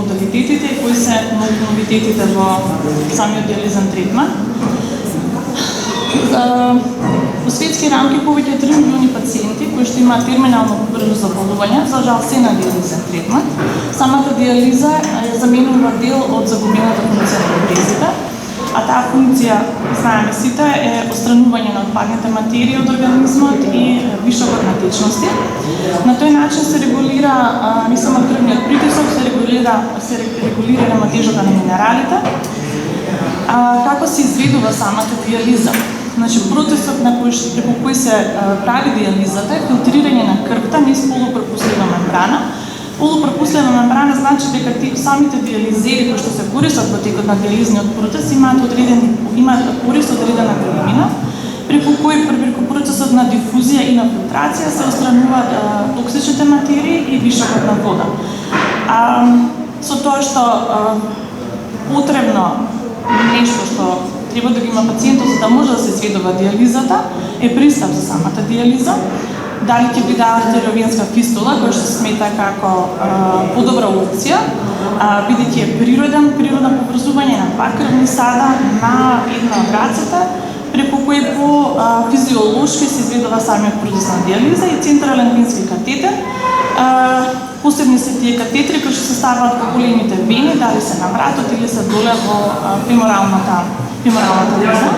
модалитетите и кои се новитетите во самиот диализен третман. Во светски рамки повеќе од 3 милиони пациенти кои што имаат терминално брзо заболување, за жал се на диализен третман. Самата диализа ја заменува дел од загубената функција на бубрезите, а таа функција, знаеме сите, е отстранување на отпадните материи од организмот и вишокот на течности. На тој начин се регулира не само крвниот притисок, се регулира раматежата на минералите. Како се изведува самата диализа? Значи, процесот на преку кој се прави диализата е филтрирање на крвта низ полупропуслива мембрана. Полупропуслива мембрана значи дека самите диализери кои што се користат во текот на диализниот процес имаат корис одредена големина, преку процесот на дифузија и на филтрација се отстрануваат токсичните материи и вишокот на вода. Со тоа што потребно нешто што треба да ги има пациентот за да може да се изведува диализата е пристап за самата диализа. Дали ќе биде артериовенска фистула, која што се смета како подобра опција, бидејќи е природно поврзување на два крвни сада на една од рацете, преку кој по физиолошки се изведува самиот процес на диализа и централен венски катетер. Посебни се тие катетри кои што се ставаат во големите вени, дали се на вратот или се доле во феморалната вена.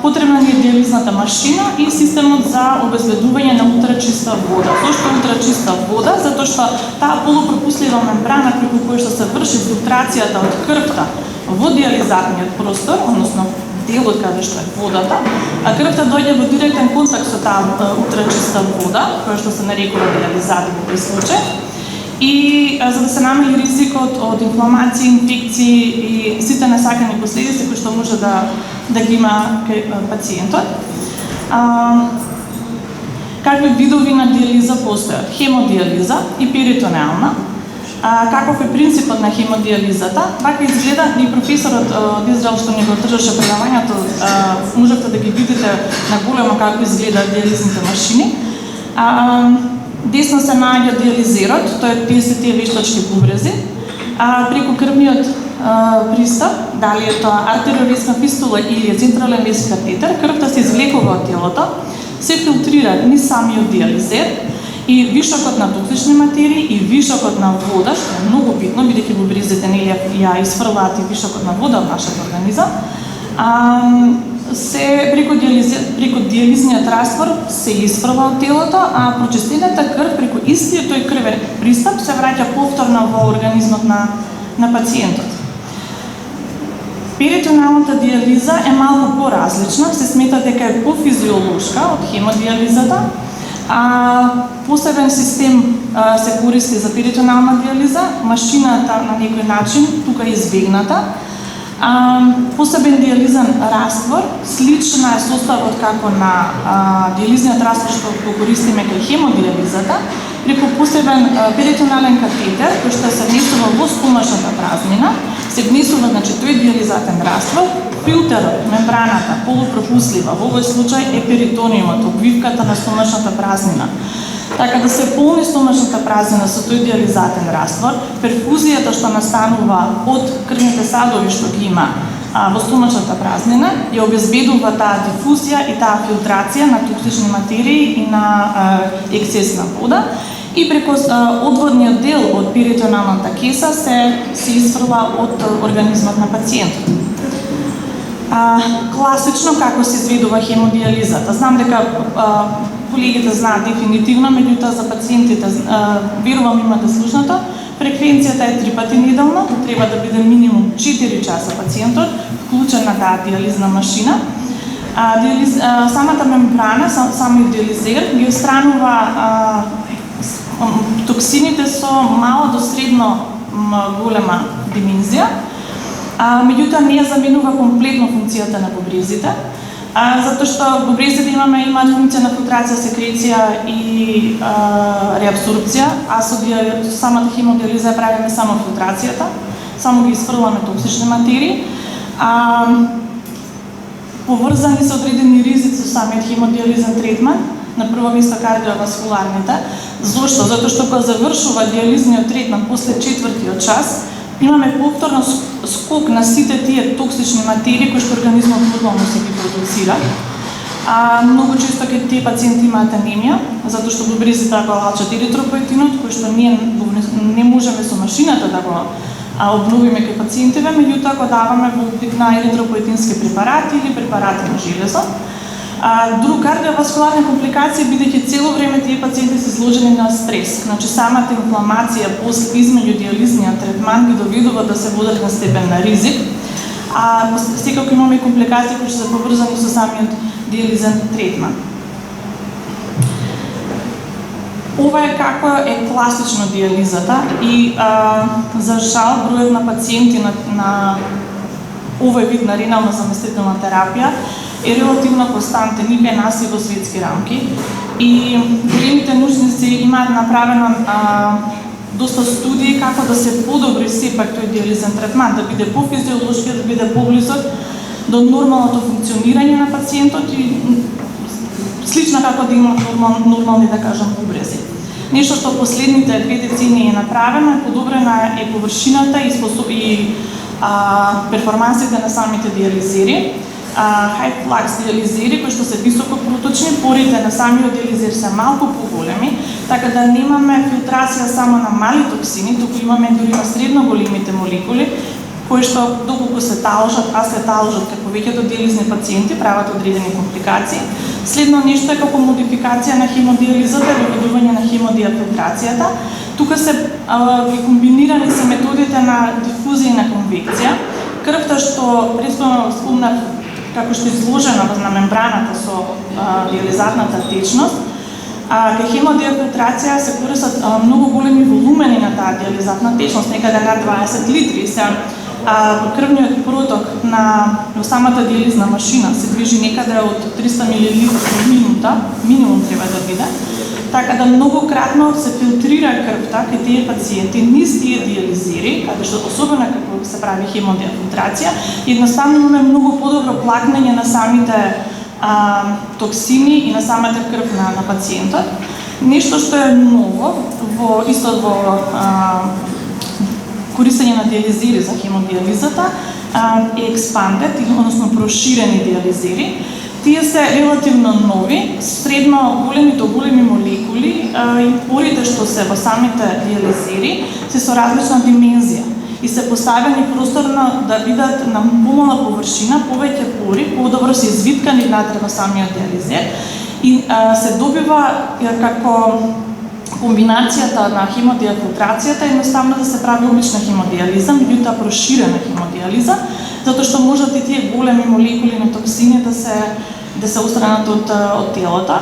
Потребна ни е диализната машина и системот за обезбедување на ултрачиста вода. Зошто ултрачиста вода? Затоа што таа полупропуслива мембрана преку која што се врши филтрацијата од крвта во диализатниот простор, односно делот каде што е водата, а крвта доаѓа во директен контакт со таа ултрачиста вода, која што се нарекува диализат во овој случај. И за да се намали ризикот од инфламации, инфекции и сите несакани последици кои што може да ги има пациентот. Какви видови на диализа постојат? Хемодиализа и перитонеална. Каков е принципот на хемодиализата? Вака изгледа и професорот од Израел што ни го држеше предавањето, можевте да ги видите на големо како изгледаат диализните машини. Десно се наоѓа диализерот, тој е тие вештачки бубрези, преку крвниот пристап, дали е тоа артериовенска фистула или централен венски катетер, крвта се извлекува од телото, се филтрира низ самиот диализер и вишокот на токсични материи и вишокот на вода, што е многу битно, бидејќи бубрезите нели ја изфрлаат и вишокот на вода од нашиот организам. Се преку диализниот раствор се изфрла од телото, а прочистената крв преку истиот тој крвен пристап се враќа повторно во организмот на пациентот. Перитонеалната диализа е малку поразлична, се смета дека е пофизиолошка од хемодиализата. Посебен систем се користи за перитонеална диализа, машината на некој начин тука е избегната. Посебен диализен раствор, слична е составот како на диализниот раствор што го користиме кај хемодиализата, преку посебен перитонеален катетер кој што се внесува во стомашната празнина, се внесува тој диализатен раствор, филтерот, мембраната, полупропуслива, во овој случај е перитониумот, обвивката на стомашната празнина. Така да се полни стомашната празнина со тој диализатен раствор, перфузијата што настанува од крвните садови што ги има во стомашната празнина, ја обезбедува таа дифузија и таа филтрација на токсични материи и на ексцесна вода. И преку одводниот дел од перитонеалната кеса се изфрла од организмот на пациентот. Класично како се изведува хемодиализата. Знам дека колегите знаат дефинитивно, меѓутоа за пациентите верувам имате слушнато. Фреквенцијата е 3 пати неделно, треба да биде минимум 4 часа пациентот вклучен на таа диализна машина. Самата мембрана, самиот диализер ги отстранува токсините со мала до средно голема димензија, меѓутоа не ја заменува комплетно функцијата на бубрезите, затоа што бубрезите имаат функција на филтрација, секреција и реабсорбција, а со самата хемодиализа правиме само филтрацијата, само ги изфрламе токсични материи. Поврзани се одредени ризици со самиот хемодиализен третман, на прво место кардиоваскуларните. Зошто? Затоа што кога завршува диализниот третман после 4-тиот час, имаме повторно скок на сите тие токсични материи кои што организмот нормално се ги продуцира. Многу често ке тие пациенти имаат анемија, затоа што бубрезите го лачат еритропоетинот, кој што ние не можеме со машината да го обновиме кај пациентиве, меѓутоа го даваме во вид на еритропоетински препарати или препарати на железо. Друг кардиоваскуларни компликации, бидејќи цело време тие пациенти се изложени на стрес. Значи самата инфламација измеѓу диализниот третман ги доведува да се водат на степен на ризик. Секако имаме компликации кои се поврзани со самиот диализен третман. Ова е како е класично диализата и за жал бројот на пациенти на овој вид на ренално заместителна терапија е релативно константен и кај нас и во светски рамки. И големите научници имаат направено доста студии како да се подобри сепак тој диализен третман, да биде пофизиолошки, да биде поблизок до нормалното функционирање на пациентот и слично како да има нормални, да кажам, бубрези. Нешто што последните 2 децении е направено, е подобрена е површината и перформансите на самите диализери. High flux диализери кои што се високо проточни, порите на самиот диализер се малку поголеми, така да немаме филтрација само на мали токсини, туку имаме дури на средно големите молекули, кои што доколку се таложат, се таложат кај повеќето диализни пациенти, прават одредени компликации. Следно нешто е како модификација на хемодиализата или виведување на хемодиафилтрацијата. Тука се комбинирани се методите на дифузија и на конвекција. Крвта што предходно спомнав како што е изложена на мембраната со диализатната течност, кај хемодиафилтрација се користат многу големи волумени на таа диализатна течност, некаде над 20 литри. Крвниот проток во самата диализна машина се движи некаде од 300 мл на минута, минимум треба да биде, така да многократно се филтрира крвта кај тие пациенти низ тие диализери, каде што особено како се прави хемодиафилтрација, едноставно имаме многу подобро плакнење на самите токсини и на самата крв на пациентот. Нешто што е ново во користење на диализери за хемодиализата е expanded, односно проширени диализери. Тие се релативно нови, средно големи до големи молекули и порите што се во самите диализери се со различна димензија и се поставени просторно да бидат на помала површина, повеќе пори, подобро се извиткани внатре во самиот диализер и се добива како комбинацијата на хемодиафилтрацијата е едноставно да се прави обична хемодиализа, меѓутоа проширена хемодиализа, затоа што можат и тие големи молекули на токсини да се устранат од телото.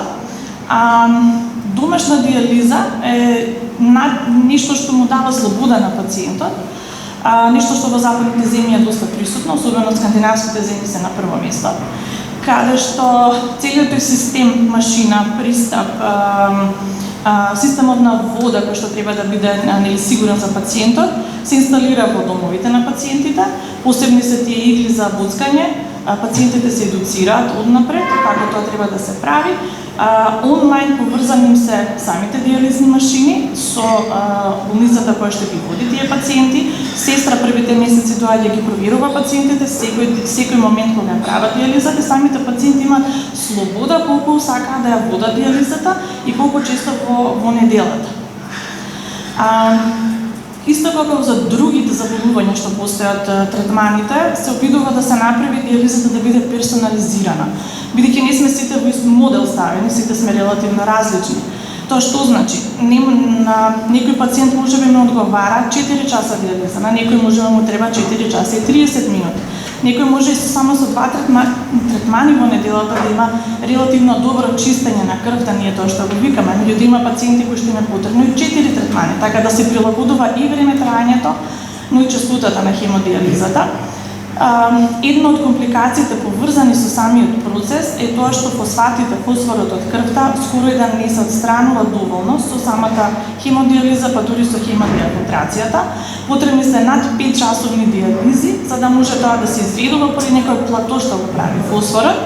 Домашна диализа е нешто што му дава слобода на пациентот, нешто што во западните земји е доста присутно, особено скандинавските земји се на прво место, каде што целиот тој систем, машина, пристап, системот на вода кој што треба да биде сигурен за пациентот, се инсталира во домовите на пациентите, посебни се тие игли за буцкање, пациентите се едуцираат однапред како тоа треба да се прави. Онлайн поврзани им се самите диализни машини со болницата која што ги води тие пациенти. Сестра првите месеци доаѓа ги проверува пациентите, секој момент кога ја прават диализата, самите пациенти имаат слобода колку сакаат да ја водат диализата и колку често во неделата. Исто како за другите заболувања што постојат третманите, се обидува да се направи диализата да биде персонализирана. Бидејќи не сме сите во ист модел ставени, сите сме релативно различни. Тоа што значи? На некој пациент може би му одговара 4 часа диализа, на некој може да му треба 4 часа и 30 минути. Некој може само со 2 третмани во неделата да има релативно добро чистење на крвта, ние тоа што го викаме, меѓутоа има пациенти кои што имаат потребно и 4 третмани, така да се прилагодува и време траењето, но и честотата на хемодиализата. Една од компликациите поврзани со самиот процес е тоа што фосфатите, фосфорот од крвта скоро и да не се отстранува доволно со самата хемодиализа, па дури со хемодиафилтрацијата. Потребни се над 5 часовни диализи за да може тоа да се изведува поради некој плато што го прави фосфорот.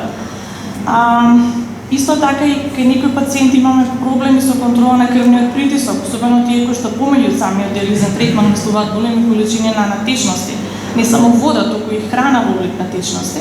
Исто така и кај некои пациенти имаме проблеми со контрола на крвниот притисок, особено тие кои што помеѓу самиот диализен третман мислуваат големи количини на течности, не само вода, туку и храна во облик на течности.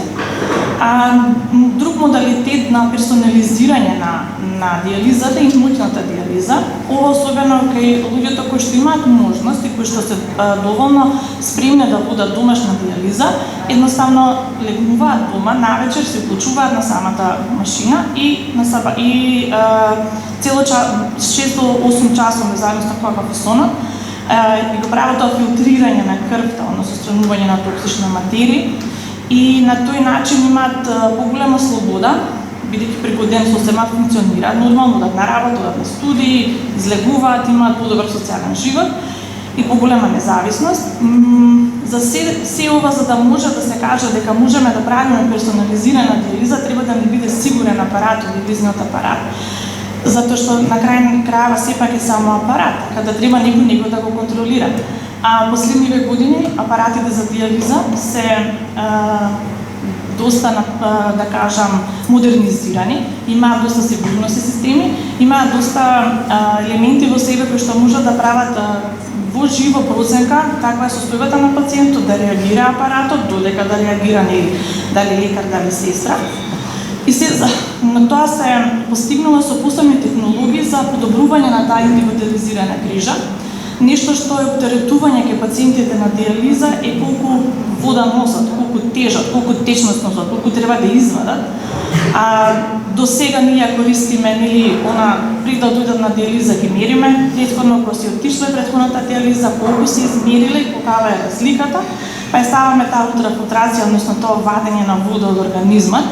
Друг модалитет на персонализирање на диализата е ноќната диализа. Ова особено кај луѓето кои што имаат можност и кои што се доволно спремни да водат домашна диализа, едноставно легнуваат дома, навечер се вклучуваат на самата машина и цело 6 до 8 часови, зависно каков е сонот, и го прават тоа филтрирање на крвта, односно странување на токсична материја, и на тој начин имаат поголема слобода, бидејќи преку ден состема функционираат нормално, одат на работа, одат на студии, излегуваат, имаат подобар социјален живот и поголема независност. За се ова, за да може да се каже дека можеме да правиме персонализирана диализа, треба да ни биде сигурен апарат, диализниот апарат, затоа што на крајава сепак е само апарат, каде треба некој да го контролира. Последниве години апаратите за диализа се доста, да кажам, модернизирани, имаат доста сигурностни системи, имаат доста елементи во себе кои што можат да прават во живо проценка каква е состојбата на пациентот, да реагира апаратот, додека да реагира дали лекар, дали сестра. И на тоа се постигнува со посебни технологии за подобрување на таа индивидуализирана грижа. Нешто што е оптеретување кај пациентите на диализа е колку вода носат, колку тежат, колку течност носат, колку треба да извадат. До сега ние користиме, пред да дојдат на диализа ги мериме, претходно кога си отишле претходната диализа, колку се измериле и каква е разликата, па ја ставаме таа ултрафилтрација, односно тоа вадење на вода од организмот.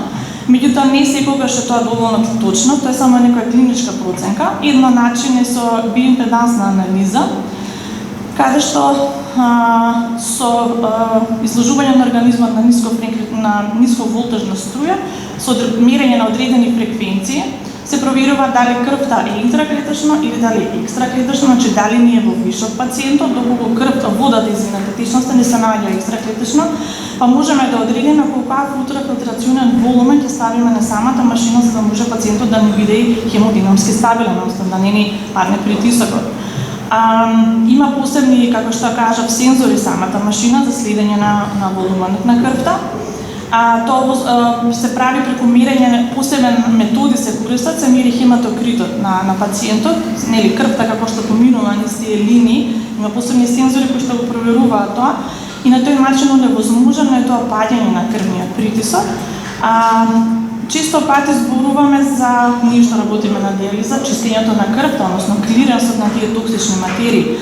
Меѓутоа не секогаш е тоа доволно точно, тоа е само некоја клиничка проценка. Едно начин е со биоимпедансна анализа, каде што со изложување на организмот на ниско волтажна струја, со мерење на одредени фреквенции, се проверува дали крвта е интраклетична или дали е екстраклетична, значи дали не е во вишок пациентот, доколку водата, течноста не се наоѓа екстраклетична, па можеме да одредиме колкав ултрафилтрационен волумен ќе ставиме на самата машина, за да може пациентот да не биде хемодинамски стабилен, односно да не ни падне притисокот. Има посебни, како што кажав, сензори самата машина за следење на волуменот на крвта. Тоа се прави преку мерење, посебен методи се користат, се мери хематокритот на пациентот, крвта како што поминува низ тие линии, има посебни сензори кои што го проверуваат тоа и на тој начин невозможно е тоа паѓање на крвниот притисок. Често пати зборуваме за ние што работиме на диализа, чистењето на крвта, односно клиренсот на тие токсични материи.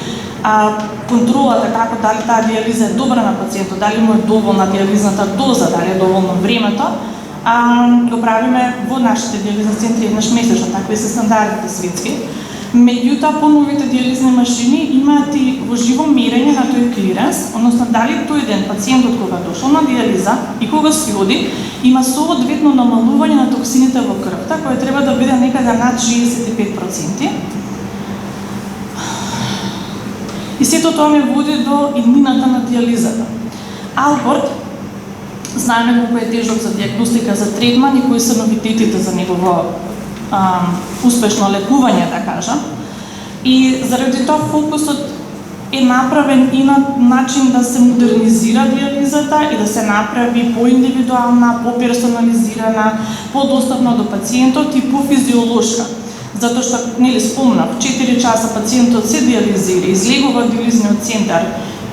Контролата како дали таа диализа е добра на пациентот, дали му е доволна диализната доза, дали е доволно времето, го правиме во нашите диализни центри еднаш месечно, такви се стандардите светски. Меѓутоа, поновите диализни машини имаат и во живо мерење на тој клиренс, односно дали тој ден пациентот кога дошол на диализа и кога си оди, има соодветно намалување на токсините во крвта, кој треба да биде некаде над 65%. И сето тоа ме води до иднината на диализата. Алборт, знаеме колку е тежок за диагностика, за третман и кои се новитетите за негово успешно лекување, да кажам. И заради тоа фокусот е направен и на начин да се модернизира диализата и да се направи поиндивидуална, поперсонализирана, подостапна до пациентот и пофизиолошка. Затоа што, спомнав, 4 часа пациентот се диализира, излегува од диализниот центар,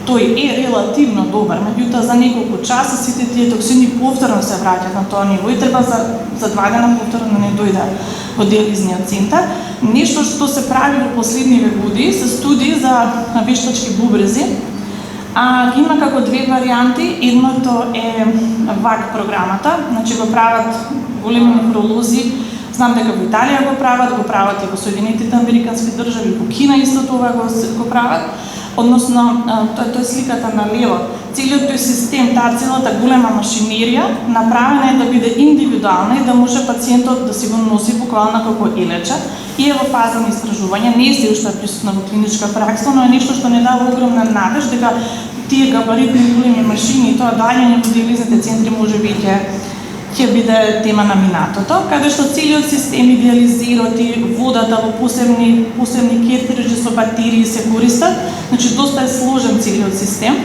тој е релативно добар, меѓутоа за неколку часа сите тие токсини повторно се враќаат на тоа ниво и треба за 2 дена повторно не дојде во диализниот центар. Нешто што се прави во последниве години се студии за вештачки бубрези. Има како две варијанти, едното е ВАК програмата, значи го прават големи нефролози. Знам дека во Италија го прават и во Соединетите Американски држави, во Кина исто тоа го прават. Односно, тоа е сликата на лево. Целиот тој систем, таа целата голема машинерија, направена е да биде индивидуална и да може пациентот да си го носи буквално како елече. И е во фаза на истражување, не е се уште присутна во клиничка пракса, но е нешто што не дава огромна надеж дека тие габаритни големи машини и тоа доаѓање во диализните центри може би ќе ќе биде тема на минатото, каде што целиот систем идеализирати водата во посебни кертриџи со батерии се користат, значи доста е сложен целиот систем.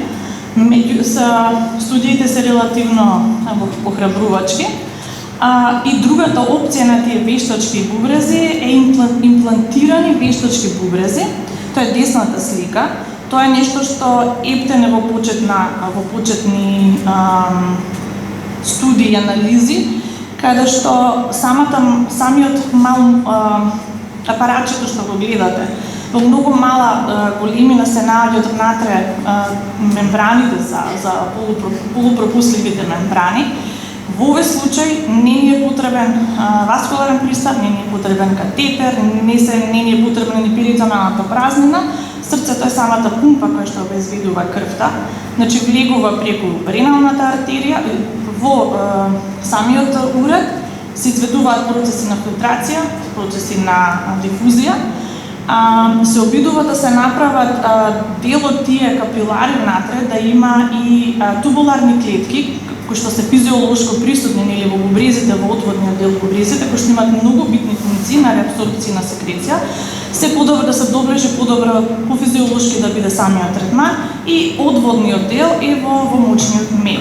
Студиите се релативно охрабрувачки. И другата опција на тие вештачки бубрези е имплантирани вештачки бубрези. Тоа е десната слика. Тоа е нешто што ептен е во почетни студии и анализи, каде што самиот мал апаратчето што го гледате, во многу мала големина се наоѓаат внатре мембраните за полупропусливите мембрани. Во овој случај не ни е потребен васкуларен пристап, не ни е потребен катетер, не ни е потребна ни перитоналната празнина. Срцето е самата пумпа која што обезвидува крвта, значи влегува преку реналната артерија. Во самиот уред се изведуваат процеси на филтрација, процеси на дифузија. Се обидува да се направат дел од тие капилари внатре да има и тубуларни клетки, кои што се физиолошко присутни нели во бубрезите, во отводниот дел бубрезите, кои што имаат многу битни функции на реабсорбција на секреција. Се подобро да се доближи, подобро по физиолошки да биде самиот третман и одводниот дел е во мочниот мел.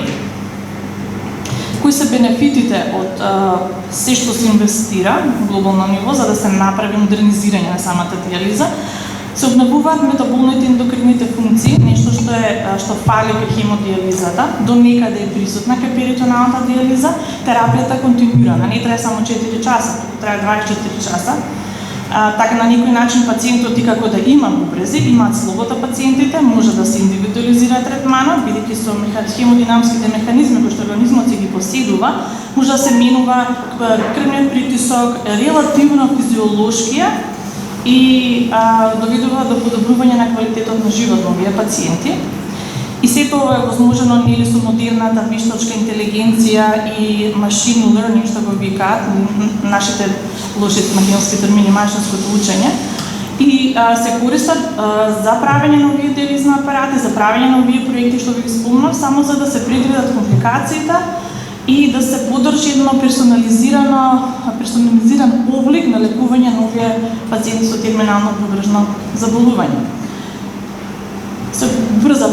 Кои се бенефитите од се што се инвестира на глобално ниво за да се направи модернизирање на самата диализа? Се обновуваат метаболните ендокрините функции, нешто што фали кај хемодиализата, до некаде е присутна кај перитоналната диализа. Терапијата континуирана, не трае само 4 часа, туку трае 24 часа. Така на некој начин пациентот и како да има бубрези, имаат слобода пациентите, може да се индивидуализира третманот, бидејќи со хемодинамските механизми кои што организмот си ги поседува, може да се менува крвниот притисок, релативно физиолошкија и доведува до подобрување на квалитетот на живот на овие пациенти. И сето ова е возможно нели со модерната вештачка интелигенција и machine learning што го викаат нашите лошите македонски термини, машинското учење. И се користат за правење на овие диализни апарати, за правење на овие проекти што ви спомнав, само за да се предвидат компликациите и да се подржи едно персонализиран облик на лекување на овие пациенти со терминално погрешно заболување. Се брза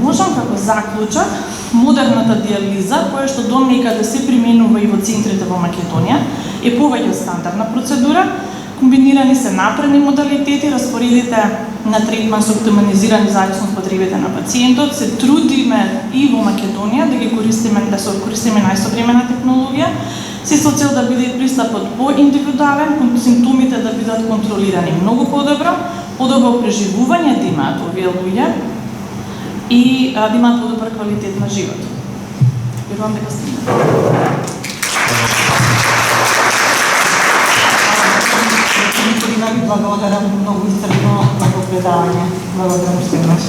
можам како заклучок, модерната диализа, која што до некаде се применува и во центрите во Македонија, е повеќе стандардна процедура. Комбинирани се напредни модалитети, распоредите на третман се оптимизирани зависно од потребите на пациентот. Се трудиме и во Македонија да користиме најсовремена технологија, се со цел да биде пристапот по-индивидуален, симптомите да бидат контролирани многу подобро преживување да имаат овие луѓе и да имаат подобар квалитет на живот. Верувам дека стигна. Благодарам многу истрпно на предавање. Благодарам што имаш.